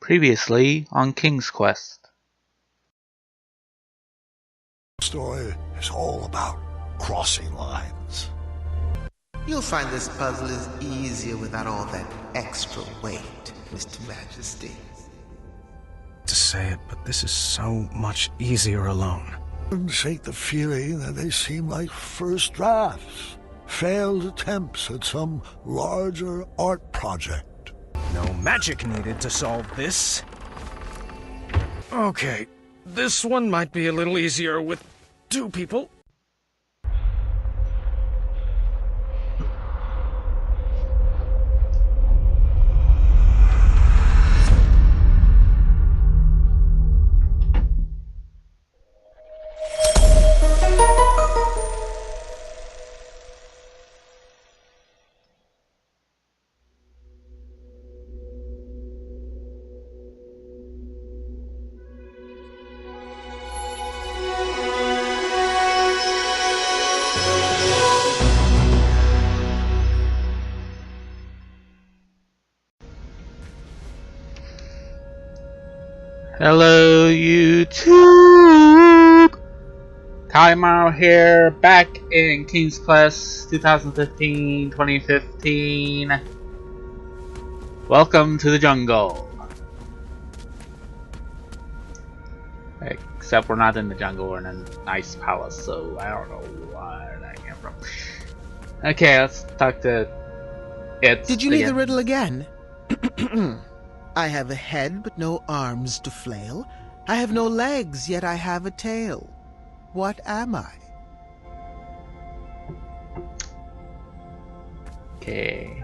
Previously on King's Quest. The story is all about crossing lines. You'll find this puzzle is easier without all that extra weight, Mr. Majesty. To say it, but this is so much easier alone. Couldn't shake the feeling that they seem like first drafts, failed attempts at some larger art project. No magic needed to solve this. Okay, this one might be a little easier with two people. Hello YouTube! Kyle here, back in King's Quest 2015-2015. Welcome to the jungle. Except we're not in the jungle, we're in a nice palace, so I don't know where that came from. Okay, let's talk to it. Did you need the riddle again? I have a head, but no arms to flail. I have no legs, yet I have a tail. What am I? Okay.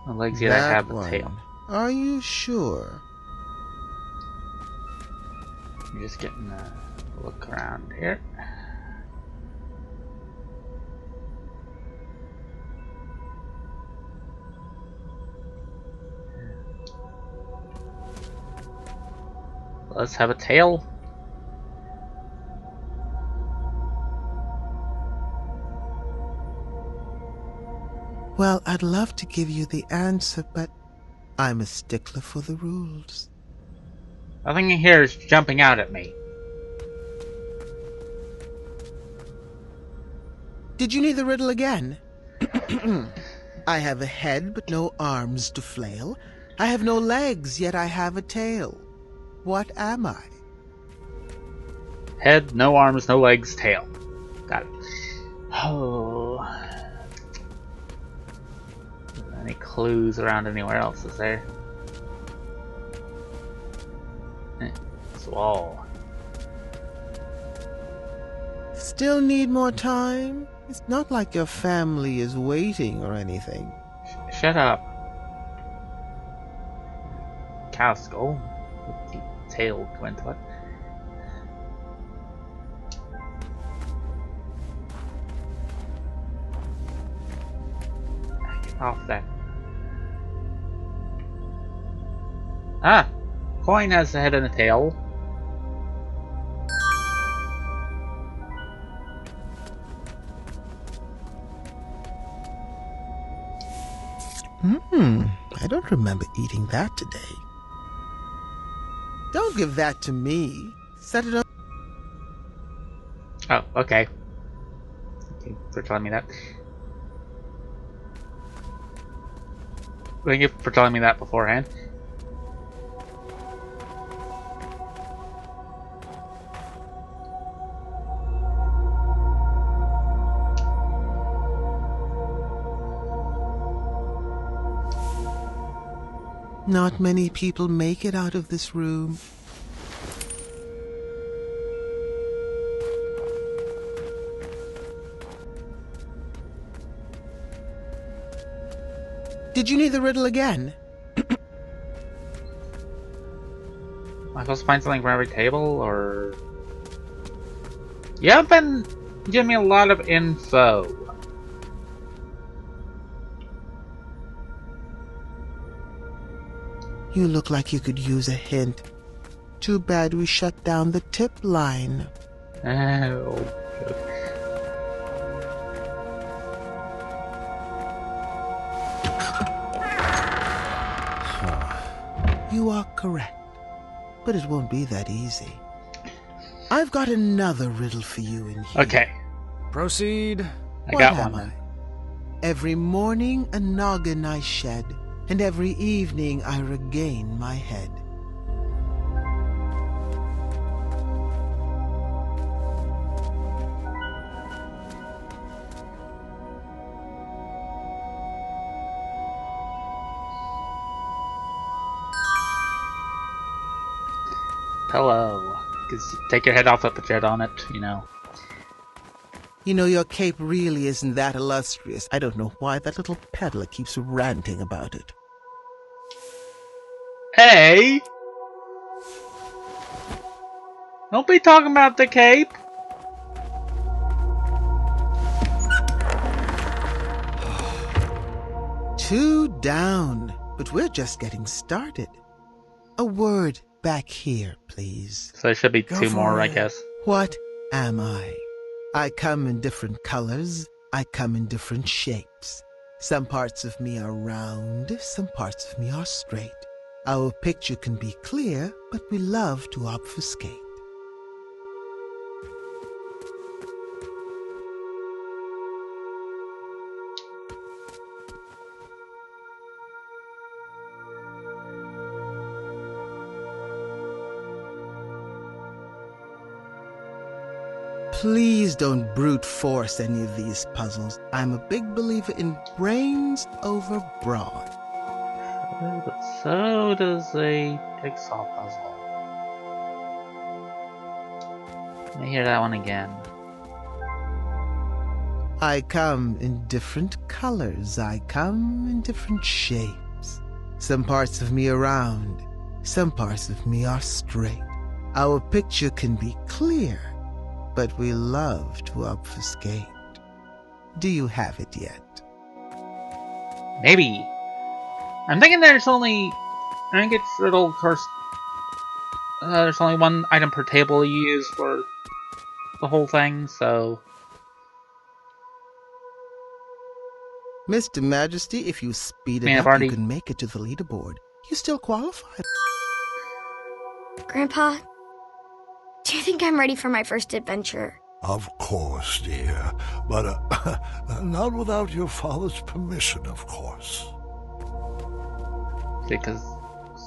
The legs yet I have the tail. Are you sure? I'm just getting a look around here. Let's have a tail. Well, I'd love to give you the answer, but I'm a stickler for the rules. Nothing in here is jumping out at me. Did you need the riddle again? I have a head, but no arms to flail. I have no legs, yet I have a tail. What am I? Head, no arms, no legs, tail. Got it. Oh. Any clues around anywhere else, is there? This wall. Still need more time? It's not like your family is waiting or anything. Shut up. Cow skull with the tail went to it. Get off that. Ah! Coin has a head and a tail. I don't remember eating that today. Don't give that to me. Set it up. Oh, okay. Thank you for telling me that. Thank you for telling me that beforehand. Not many people make it out of this room. Did you need the riddle again? Am I supposed to find something from every table, or... You have been giving me a lot of info. You look like you could use a hint. Too bad we shut down the tip line. Oh. You are correct, but it won't be that easy. I've got another riddle for you in here. Okay, Proceed. I What got am one then. Every morning a noggin I shed, and every evening I regain my head. Pillow. Because you take your head off, put your head on it, you know. You know, your cape really isn't that illustrious. I don't know why that little peddler keeps ranting about it. Hey! Don't be talking about the cape! Two down, but we're just getting started. A word back here, please. So there should be Go two for more, I it. guess. What am I? I come in different colors. I come in different shapes. Some parts of me are round, some parts of me are straight. Our picture can be clear, but we love to obfuscate. Please don't brute force any of these puzzles. I'm a big believer in brains over brawn. So does a jigsaw puzzle. Let me hear that one again. I come in different colors. I come in different shapes. Some parts of me are round. Some parts of me are straight. Our picture can be clear, but we love to obfuscate. Do you have it yet? Maybe. I'm thinking there's only... I think it's riddle, of course... there's only one item per table you use for the whole thing, so... Mr. Majesty, if you speed I mean, it I've up, already... you can make it to the leaderboard. You still qualify. Grandpa, do you think I'm ready for my first adventure? Of course, dear. But not without your father's permission, of course. Because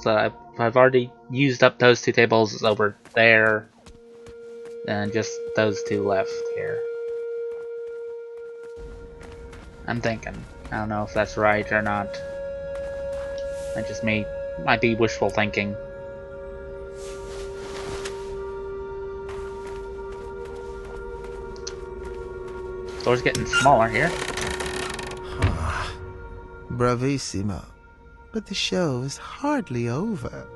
so I've already used up those two tables over there. And just those two left here. I'm thinking. I don't know if that's right or not. That just might be wishful thinking. Door's getting smaller here. Bravissimo. But the show is hardly over.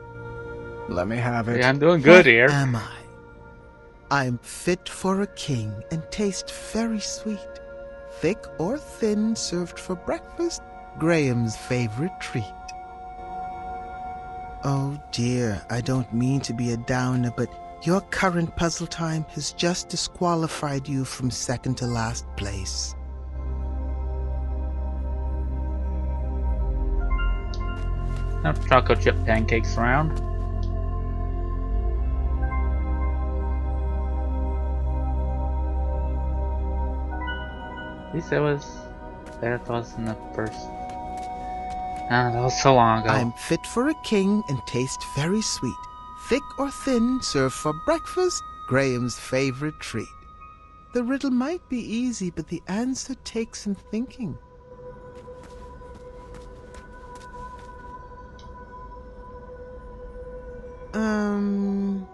Let me have it. Yeah, I'm doing good here. What am I? I'm fit for a king and taste very sweet. Thick or thin, served for breakfast, Graham's favorite treat. Oh dear, I don't mean to be a downer, but your current puzzle time has just disqualified you from second to last place. No chocolate chip pancakes around. At least it was there. It was in the first. Ah, that was so long ago. I'm fit for a king and taste very sweet. Thick or thin, served for breakfast, Graham's favorite treat. The riddle might be easy, but the answer takes some thinking.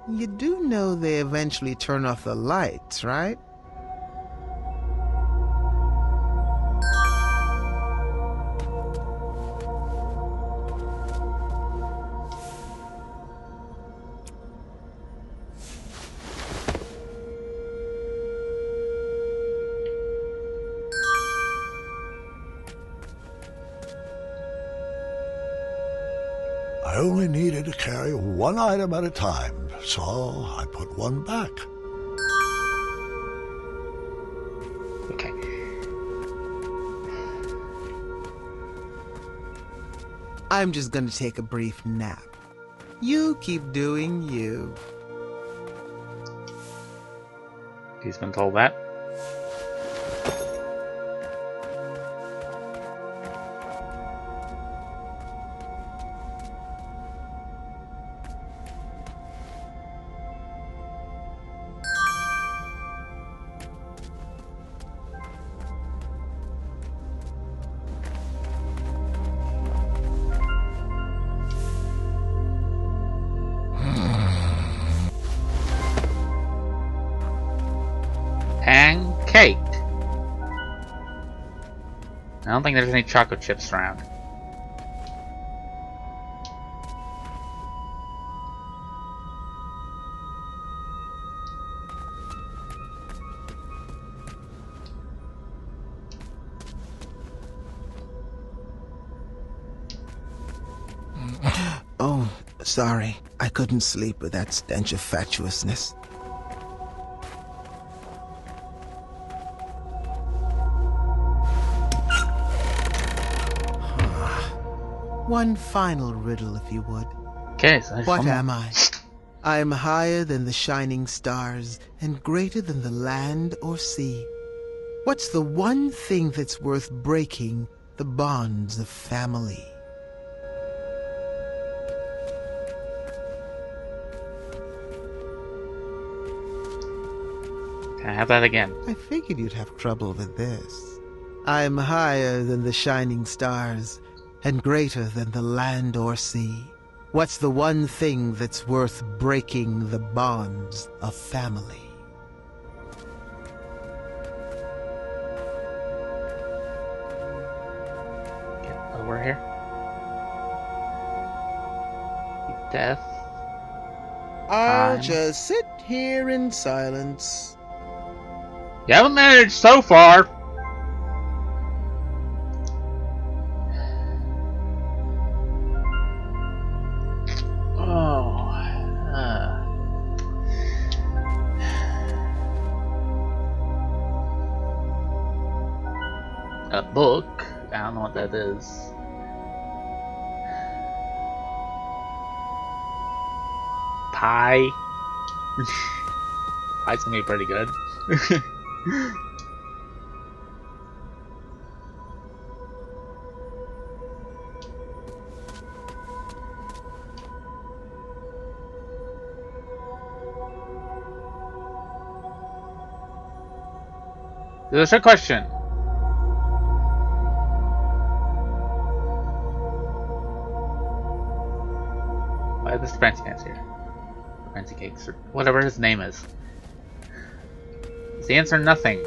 You do know they eventually turn off the lights, right? I I only needed to carry one item at a time, so I put one back. Okay. I'm just gonna take a brief nap. You keep doing you. He's been told that. Pancake. I don't think there's any chocolate chips around. Oh, sorry. I couldn't sleep with that stench of fatuousness. One final riddle, if you would. Okay, so there's What one more. am I? I am higher than the shining stars and greater than the land or sea. What's the one thing that's worth breaking the bonds of family? Can I have that again? I figured you'd have trouble with this. I'm higher than the shining stars and greater than the land or sea. What's the one thing that's worth breaking the bonds of family? Get over here. Death. I'll Time. just sit here in silence. You haven't managed so far. Oh. A book. I don't know what that is. Pie. Pie's gonna be pretty good. There's a question. Why are the fancy pants here? Fancy cakes, or whatever his name is. Is the answer nothing?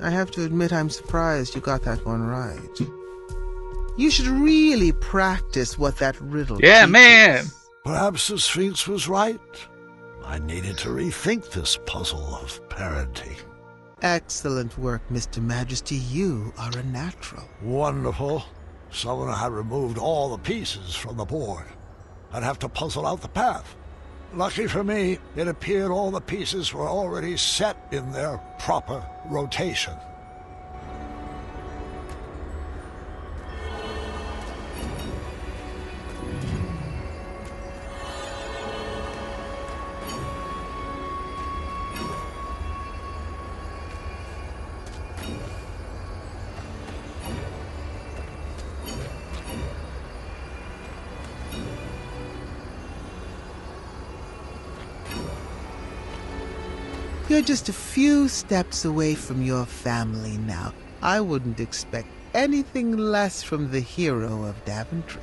I have to admit I'm surprised you got that one right. You should really practice what that riddle Yeah, teaches. man! Perhaps the Sphinx was right. I needed to rethink this puzzle of parenting. Excellent work, Mr. Majesty. You are a natural. Wonderful. Someone had removed all the pieces from the board. I'd have to puzzle out the path. Lucky for me, it appeared all the pieces were already set in their proper rotation. You're just a few steps away from your family now. I wouldn't expect anything less from the hero of Daventry.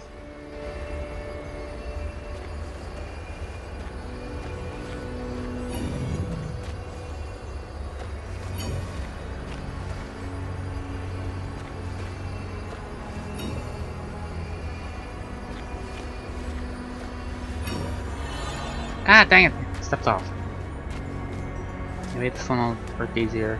Ah, dang it! Stepped off. Maybe this one will work easier.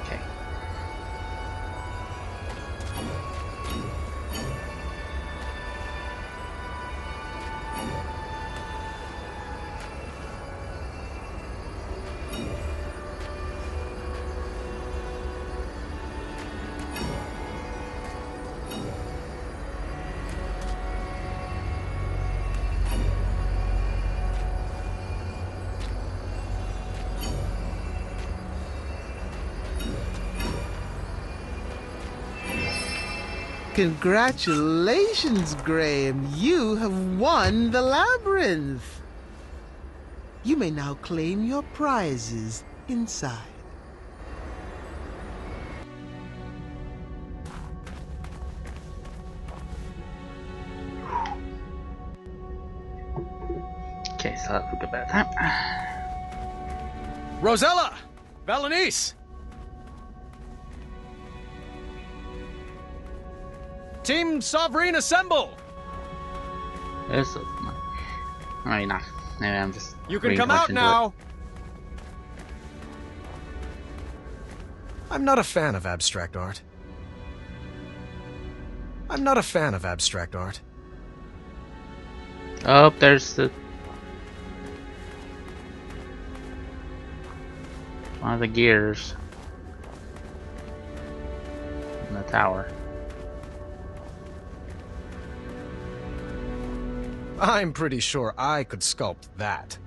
Okay. Congratulations, Graham. You have won the labyrinth. You may now claim your prizes inside. Okay, so that's a good bit of time. Rosella! Valenice! Team Sovereign assemble! This is maybe not. Maybe I'm just. You can reading come too much out into now! I'm not a fan of abstract art. I'm not a fan of abstract art. it. Oh, there's the one of the gears in the tower. I'm pretty sure I could sculpt that.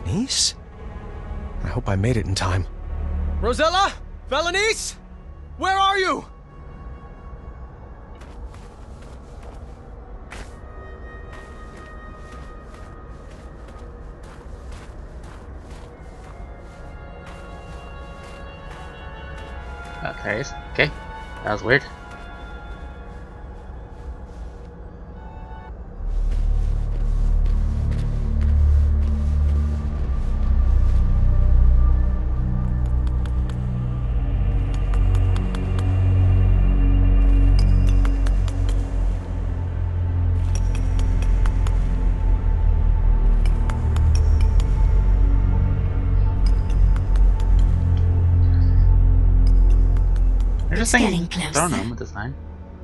Niece? I hope I made it in time. Rosella? Valenice? Where are you? There it is. Okay, that was weird. It's getting closer. Throwing them with the sign.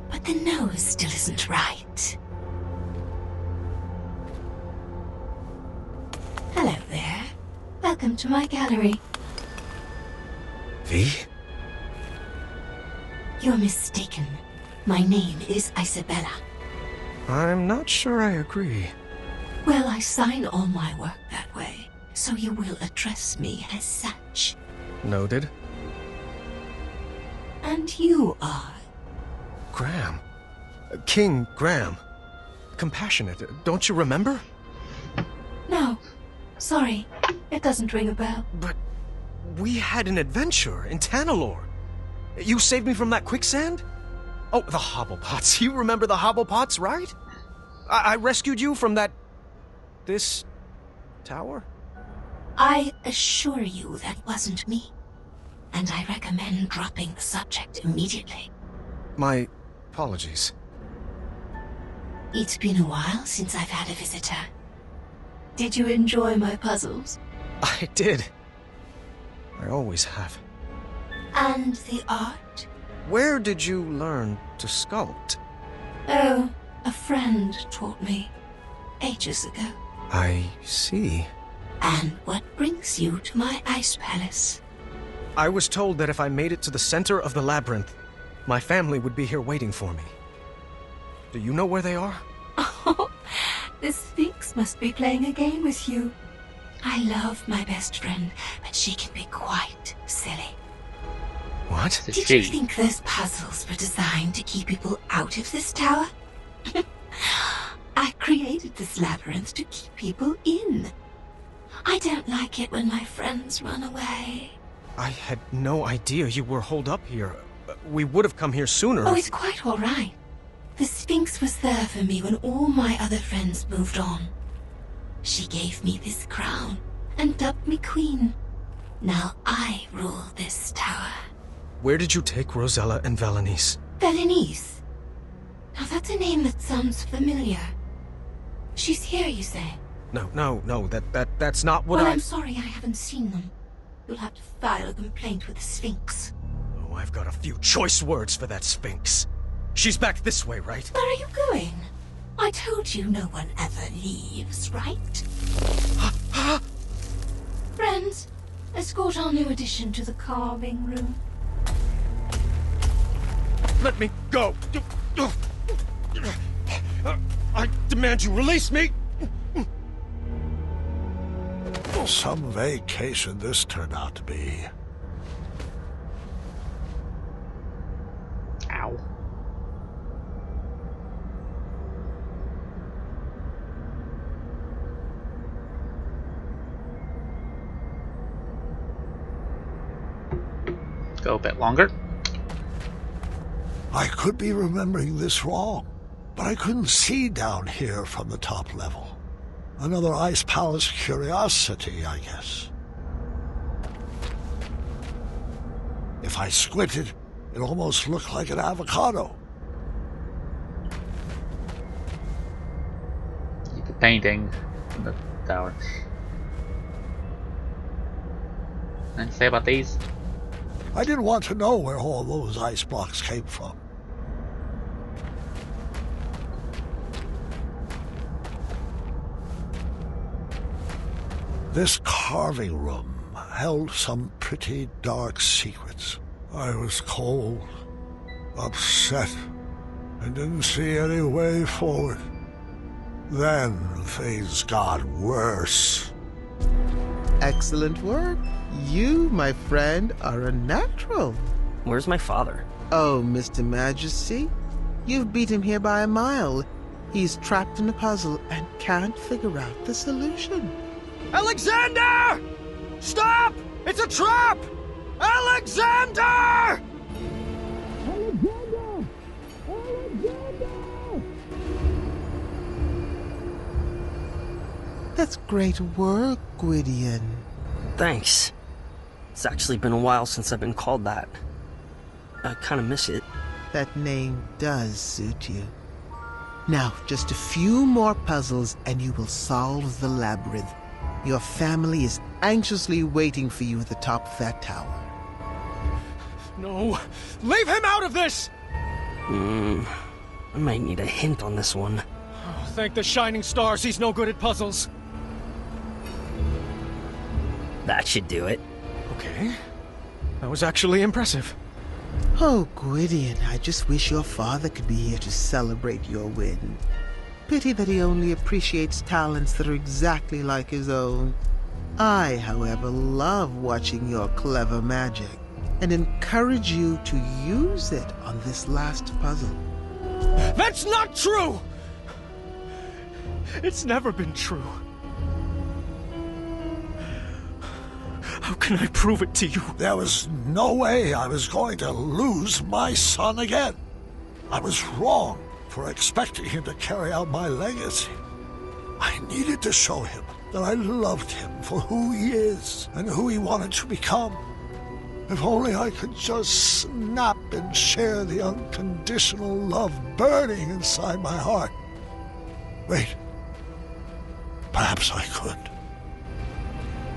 But the nose still isn't right. Hello there. Welcome to my gallery. V? You're mistaken. My name is Isabella. I'm not sure I agree. Well, I sign all my work that way, so you will address me as such. Noted. And you are? Graham. King Graham. Compassionate, don't you remember? No. Sorry. It doesn't ring a bell. But we had an adventure in Tanalor. You saved me from that quicksand? Oh, the Hobblepots. You remember the Hobblepots, right? I rescued you from that... this... tower? I assure you that wasn't me. And I recommend dropping the subject immediately. My apologies. It's been a while since I've had a visitor. Did you enjoy my puzzles? I did. I always have. And the art? Where did you learn to sculpt? Oh, a friend taught me. Ages ago. I see. And what brings you to my ice palace? I was told that if I made it to the center of the labyrinth, my family would be here waiting for me. Do you know where they are? Oh, the Sphinx must be playing a game with you. I love my best friend, but she can be quite silly. What? Did you think those puzzles were designed to keep people out of this tower? I created this labyrinth to keep people in. I don't like it when my friends run away. I had no idea you were holed up here. We would have come here sooner. Oh, it's quite all right. The Sphinx was there for me when all my other friends moved on. She gave me this crown and dubbed me queen. Now I rule this tower. Where did you take Rosella and Valenice? Valenice? Now that's a name that sounds familiar. She's here, you say? No, that's not what Well, I'm sorry I haven't seen them. You'll have to file a complaint with the Sphinx. Oh, I've got a few choice words for that Sphinx. She's back this way, right? Where are you going? I told you no one ever leaves, right? Friends, escort our new addition to the carving room. Let me go! I demand you release me! Some vacation this turned out to be. Ow. Go a bit longer. I could be remembering this wrong, but I couldn't see down here from the top level. Another Ice Palace curiosity, I guess. If I squinted, it almost looked like an avocado. The painting in the tower. Anything to say about these? I didn't want to know where all those ice blocks came from. This carving room held some pretty dark secrets. I was cold, upset, and didn't see any way forward. Then things got worse. Excellent work. You, my friend, are a natural. Where's my father? Oh, Mr. Majesty, you've beat him here by a mile. He's trapped in a puzzle and can't figure out the solution. Alexander! Stop! It's a trap! Alexander! That's great work, Gwydion. Thanks. It's actually been a while since I've been called that. I kind of miss it. That name does suit you. Now, just a few more puzzles and you will solve the labyrinth. Your family is anxiously waiting for you at the top of that tower. No! Leave him out of this! I might need a hint on this one. Oh, thank the shining stars he's no good at puzzles. That should do it. Okay. That was actually impressive. Oh, Gwydion, I just wish your father could be here to celebrate your win. Pity that he only appreciates talents that are exactly like his own. I, however, love watching your clever magic and encourage you to use it on this last puzzle. That's not true! It's never been true. How can I prove it to you? There was no way I was going to lose my son again. I was wrong for expecting him to carry out my legacy. I needed to show him that I loved him for who he is and who he wanted to become. If only I could just snap and share the unconditional love burning inside my heart. Wait, perhaps I could.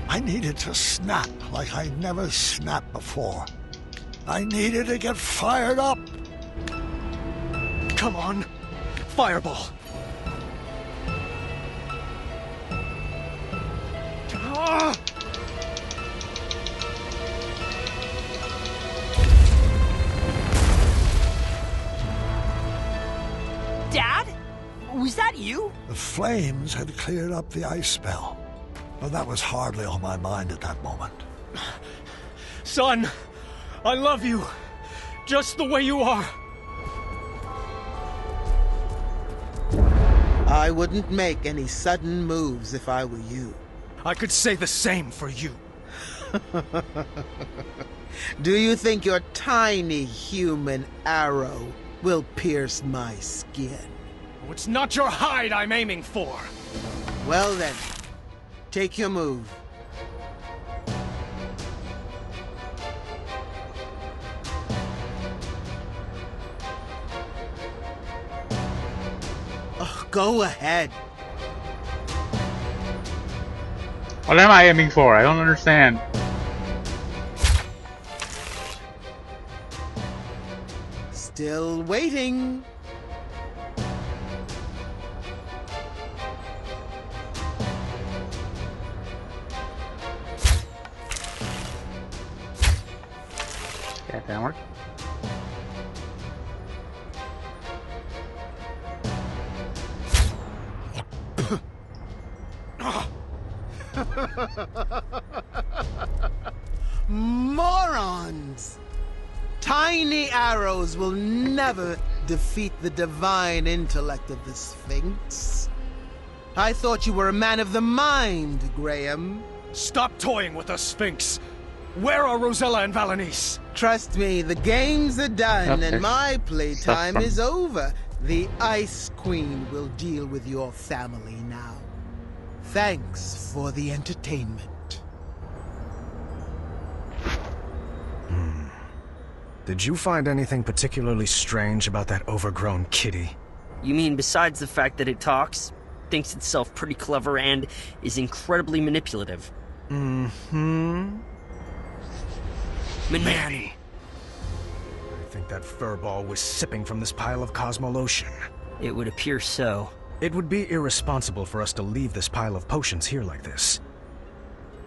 I needed to snap like I never snapped before. I needed to get fired up. Come on. Fireball. Ah! Dad? Was that you? The flames had cleared up the ice spell, but that was hardly on my mind at that moment. Son, I love you. Just the way you are. I wouldn't make any sudden moves if I were you. I could say the same for you. Do you think your tiny human arrow will pierce my skin? It's not your hide I'm aiming for. Well then, take your move. Oh, go ahead. What am I aiming for? I don't understand. Still waiting. Yeah, that didn't work. Morons! Tiny arrows will never defeat the divine intellect of the Sphinx. I thought you were a man of the mind, Graham. Stop toying with the Sphinx. Where are Rosella and Valanice? Trust me, the games are done and my playtime from- is over. The Ice Queen will deal with your family now. Thanks for the entertainment. Did you find anything particularly strange about that overgrown kitty? You mean besides the fact that it talks, thinks itself pretty clever, and is incredibly manipulative? Mm-hmm. Manny. I think that furball was sipping from this pile of Cosmolotion. It would appear so. It would be irresponsible for us to leave this pile of potions here like this.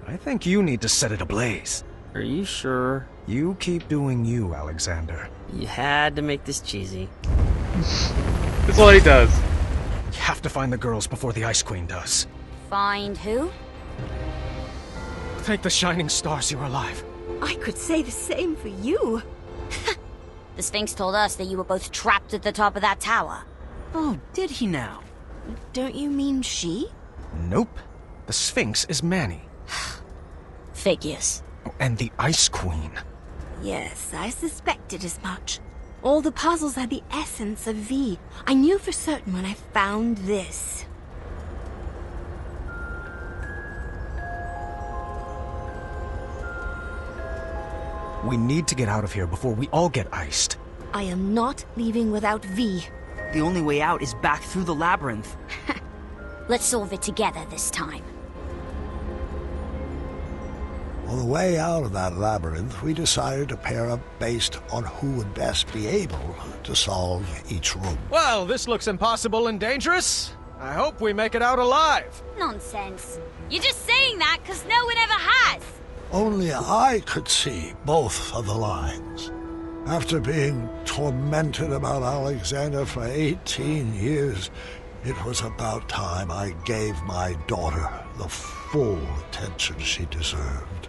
I think you need to set it ablaze. Are you sure? You keep doing you, Alexander. You had to make this cheesy. That's all he does. You have to find the girls before the Ice Queen does. Find who? Thank the shining stars you're alive. I could say the same for you. The Sphinx told us that you were both trapped at the top of that tower. Oh, did he now? Don't you mean she? Nope. The Sphinx is Manny. Figures. And the Ice Queen. Yes, I suspected as much. All the puzzles had the essence of V. I knew for certain when I found this. We need to get out of here before we all get iced. I am not leaving without V. The only way out is back through the labyrinth. Let's solve it together this time. On the way out of that labyrinth, we decided to pair up based on who would best be able to solve each room. Well, this looks impossible and dangerous. I hope we make it out alive. Nonsense. You're just saying that because no one ever has. Only I could see both of the lines. After being tormented about Alexander for 18 years, it was about time I gave my daughter the full attention she deserved.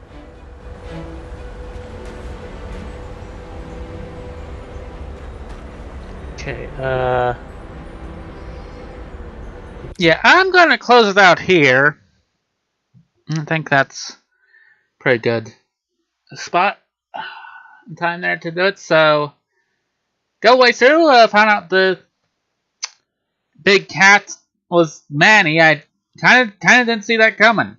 Okay, yeah, I'm gonna close it out here. I think that's pretty good spot and time there to do it, so go way through, find out the big cat was Manny. I kinda didn't see that coming.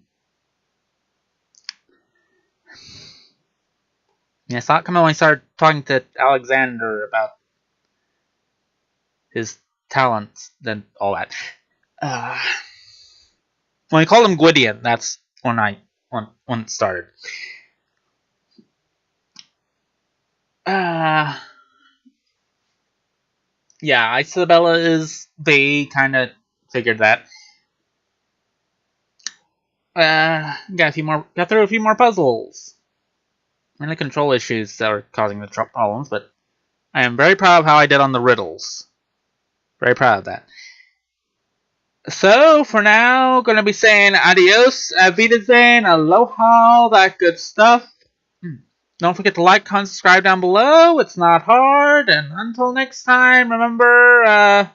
Yeah, I saw it coming when I started talking to Alexander about his talents and all that. When I called him Gwydion, that's when it started. Yeah, Isabella is V. Kind of figured that. Got through a few more puzzles. Mainly control issues that are causing the problems, but I am very proud of how I did on the riddles. Very proud of that. So, for now, gonna be saying adios, Wiedersehen, aloha, that good stuff. Don't forget to like, comment, subscribe down below. It's not hard. And until next time, remember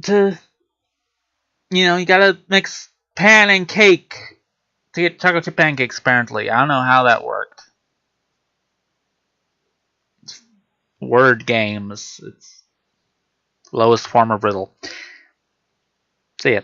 you gotta mix pan and cake to get chocolate chip pancakes, apparently. I don't know how that worked. Word games. It's lowest form of riddle. See ya.